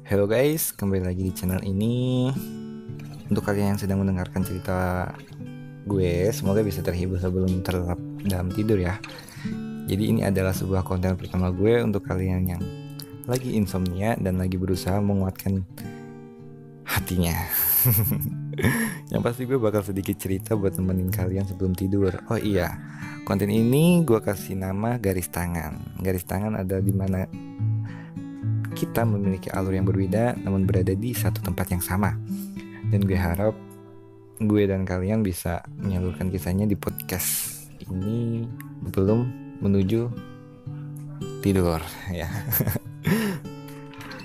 Hello guys, kembali lagi di channel ini. Untuk kalian yang sedang mendengarkan cerita gue, semoga bisa terhibur sebelum terlelap dalam tidur ya. Jadi ini adalah sebuah konten pertama gue untuk kalian yang lagi insomnia dan lagi berusaha menguatkan hatinya. Yang pasti gue bakal sedikit cerita buat nemenin kalian sebelum tidur. Oh iya, konten ini gue kasih nama garis tangan. Garis tangan ada di mana kita memiliki alur yang berbeda namun berada di satu tempat yang sama. Dan gue harap gue dan kalian bisa menyalurkan kisahnya di podcast ini belum menuju tidur ya.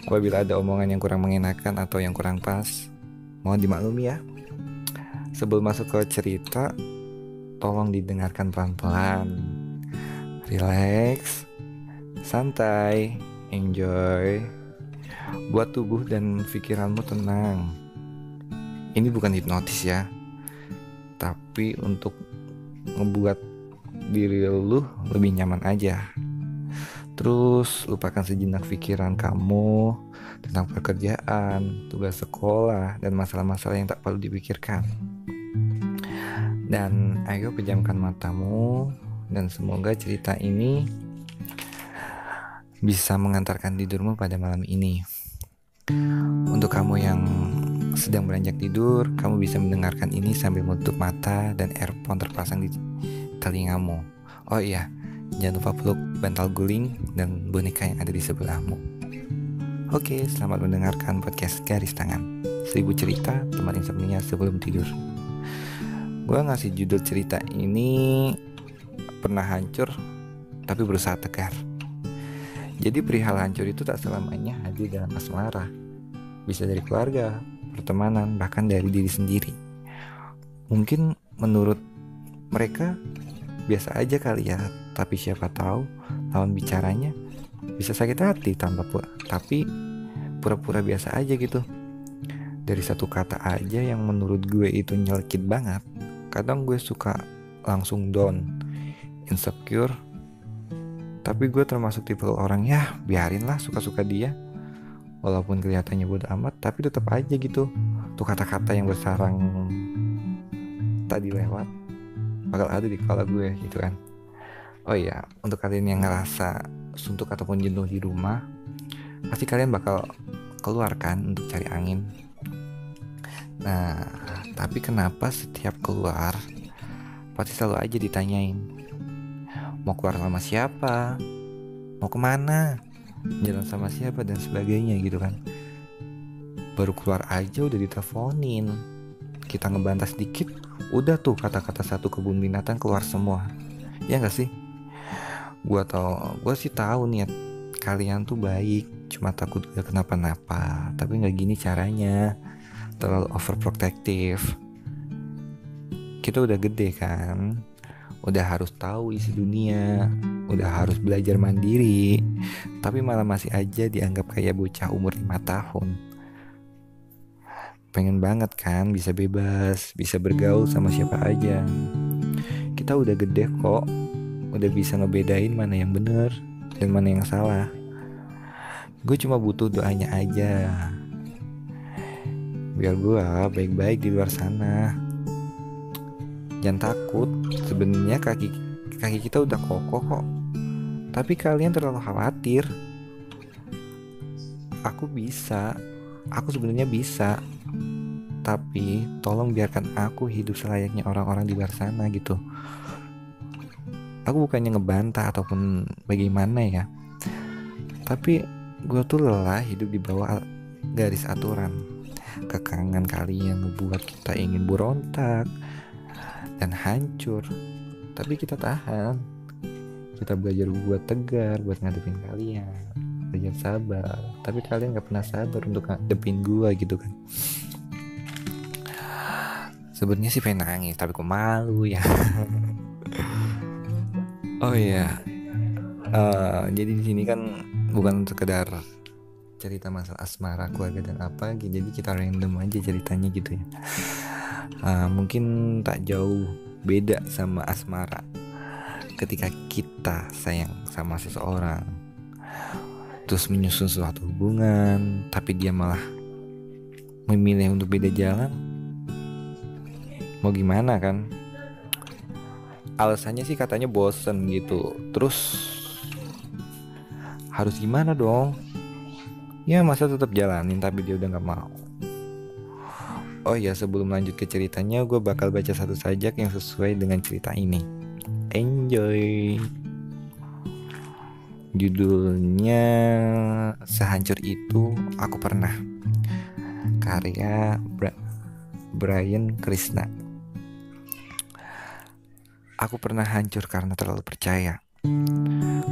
Apabila ada omongan yang kurang mengenakan atau yang kurang pas, mohon dimaklumi ya. Sebelum masuk ke cerita, tolong didengarkan pelan-pelan, relax, santai, enjoy, buat tubuh dan pikiranmu tenang. Ini bukan hipnotis ya, tapi untuk ngebuat diri lu lebih nyaman aja. Terus lupakan sejenak pikiran kamu tentang pekerjaan, tugas sekolah, dan masalah-masalah yang tak perlu dipikirkan. Dan ayo pejamkan matamu, dan semoga cerita ini bisa mengantarkan tidurmu pada malam ini. Untuk kamu yang sedang beranjak tidur, kamu bisa mendengarkan ini sambil menutup mata dan earphone terpasang di telingamu. Oh iya, jangan lupa peluk bantal guling dan boneka yang ada di sebelahmu. Oke, selamat mendengarkan podcast Garis Tangan. 1000 cerita teman insomnia sebelum tidur. Gua ngasih judul cerita ini Pernah Hancur Tapi Berusaha Tegar. Jadi perihal hancur itu tak selamanya hadir dalam asmara. Bisa dari keluarga, pertemanan, bahkan dari diri sendiri. Mungkin menurut mereka biasa aja kali ya, tapi siapa tahu lawan bicaranya bisa sakit hati tapi pura-pura biasa aja gitu. Dari satu kata aja yang menurut gue itu nyelkit banget, kadang gue suka langsung down, insecure. Tapi gue termasuk tipe orang ya biarinlah suka-suka dia. Walaupun kelihatannya bodo amat, tapi tetap aja gitu. Tuh kata-kata yang bersarang tadi lewat bakal ada di kepala gue gitu kan. Oh iya, untuk kalian yang ngerasa suntuk ataupun jenuh di rumah, pasti kalian bakal keluar kan untuk cari angin. Nah, tapi kenapa setiap keluar pasti selalu aja ditanyain, mau keluar sama siapa, mau kemana, jalan sama siapa dan sebagainya gitu kan. Baru keluar aja udah diteleponin, kita ngebantah sedikit udah tuh kata-kata satu kebun binatang keluar semua. Ya gak sih? Gue sih tahu niat kalian tuh baik, cuma takut gak kenapa-napa. Tapi gak gini caranya, terlalu overprotective. Kita udah gede kan, udah harus tahu isi dunia, udah harus belajar mandiri, tapi malah masih aja dianggap kayak bocah umur 5 tahun. Pengen banget kan bisa bebas, bisa bergaul sama siapa aja. Kita udah gede kok, udah bisa ngebedain mana yang bener dan mana yang salah. Gue cuma butuh doanya aja, biar gue baik-baik di luar sana. Jangan takut, sebenarnya kaki kita udah kokoh kok. Tapi kalian terlalu khawatir. Aku sebenarnya bisa. Tapi tolong biarkan aku hidup selayaknya orang-orang di luar sana gitu. Aku bukannya ngebantah ataupun bagaimana ya. Tapi gue tuh lelah hidup di bawah garis aturan. Kekangan kalian ngebuat kita ingin berontak dan hancur, tapi kita tahan. Kita belajar buat tegar, buat ngadepin kalian, belajar sabar. Tapi kalian gak pernah sabar untuk ngadepin gue gitu kan. Sebenarnya sih pengen nangis, tapi kok malu ya. Oh iya, jadi di sini kan bukan sekedar cerita masalah asmara, keluarga dan apa. Jadi kita random aja ceritanya gitu ya. Mungkin tak jauh beda sama asmara. Ketika kita sayang sama seseorang, terus menyusun suatu hubungan, tapi dia malah memilih untuk beda jalan. Mau gimana kan? Alasannya sih katanya bosen gitu. Terus harus gimana dong? Ya masa tetap jalanin tapi dia udah gak mau. Oh ya, sebelum lanjut ke ceritanya, gue bakal baca satu sajak yang sesuai dengan cerita ini. Enjoy. Judulnya Sehancur Itu Aku Pernah, karya Brian Krishna. Aku pernah hancur karena terlalu percaya.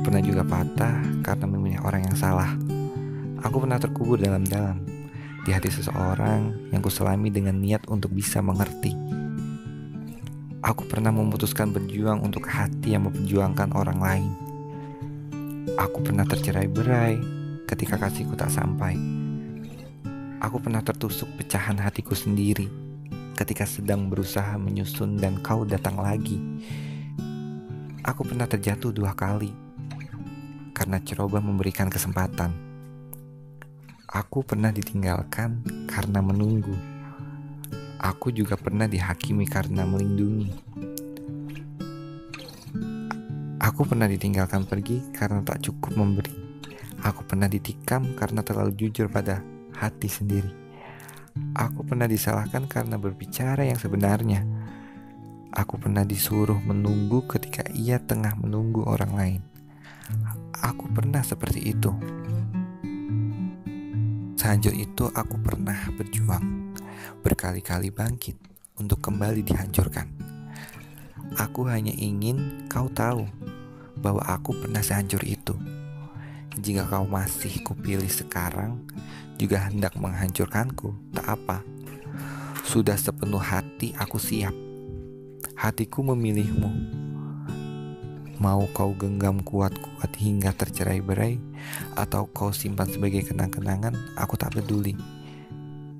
Pernah juga patah karena memilih orang yang salah. Aku pernah terkubur dalam-dalam di hati seseorang yang kuselami dengan niat untuk bisa mengerti. Aku pernah memutuskan berjuang untuk hati yang memperjuangkan orang lain. Aku pernah tercerai-berai ketika kasihku tak sampai. Aku pernah tertusuk pecahan hatiku sendiri ketika sedang berusaha menyusun dan kau datang lagi. Aku pernah terjatuh 2 kali karena coba memberikan kesempatan. Aku pernah ditinggalkan karena menunggu. Aku juga pernah dihakimi karena melindungi. Aku pernah ditinggalkan pergi karena tak cukup memberi. Aku pernah ditikam karena terlalu jujur pada hati sendiri. Aku pernah disalahkan karena berbicara yang sebenarnya. Aku pernah disuruh menunggu ketika ia tengah menunggu orang lain. Aku pernah seperti itu. Sehancur itu aku pernah berjuang, berkali-kali bangkit untuk kembali dihancurkan. Aku hanya ingin kau tahu bahwa aku pernah sehancur itu. Jika kau masih kupilih sekarang juga hendak menghancurkanku, tak apa. Sudah sepenuh hati aku siap. Hatiku memilihmu. Mau kau genggam kuat-kuat hingga tercerai-berai, atau kau simpan sebagai kenang-kenangan, aku tak peduli.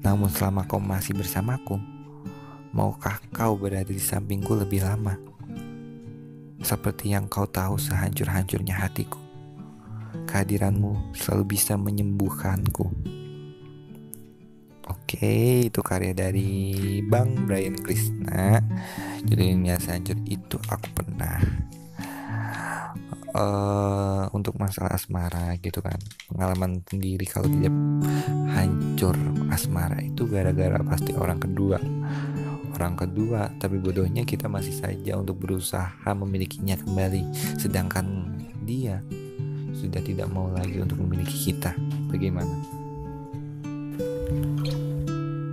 Namun selama kau masih bersamaku, maukah kau berada di sampingku lebih lama? Seperti yang kau tahu sehancur-hancurnya hatiku, kehadiranmu selalu bisa menyembuhkanku. Oke, itu karya dari Bang Brian Krishna. Judulnya Sehancur Itu Aku Pernah. Untuk masalah asmara gitu kan, pengalaman sendiri kalau tidak hancur asmara itu gara-gara pasti orang kedua. Tapi bodohnya kita masih saja untuk berusaha memilikinya kembali, sedangkan dia sudah tidak mau lagi untuk memiliki kita. Bagaimana?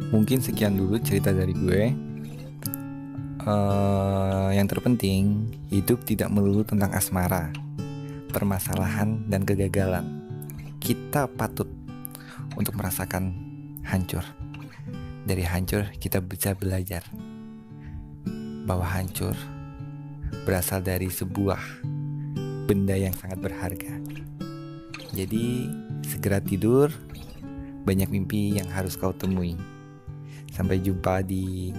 Mungkin sekian dulu cerita dari gue. Yang terpenting, hidup tidak melulu tentang asmara, permasalahan dan kegagalan. Kita patut untuk merasakan hancur. Dari hancur kita bisa belajar bahwa hancur berasal dari sebuah benda yang sangat berharga. Jadi segera tidur, banyak mimpi yang harus kau temui. Sampai jumpa di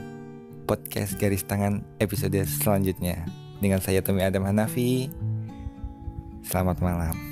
podcast Garis Tangan episode selanjutnya. Dengan saya Tommy Adam Hanafi. Selamat malam.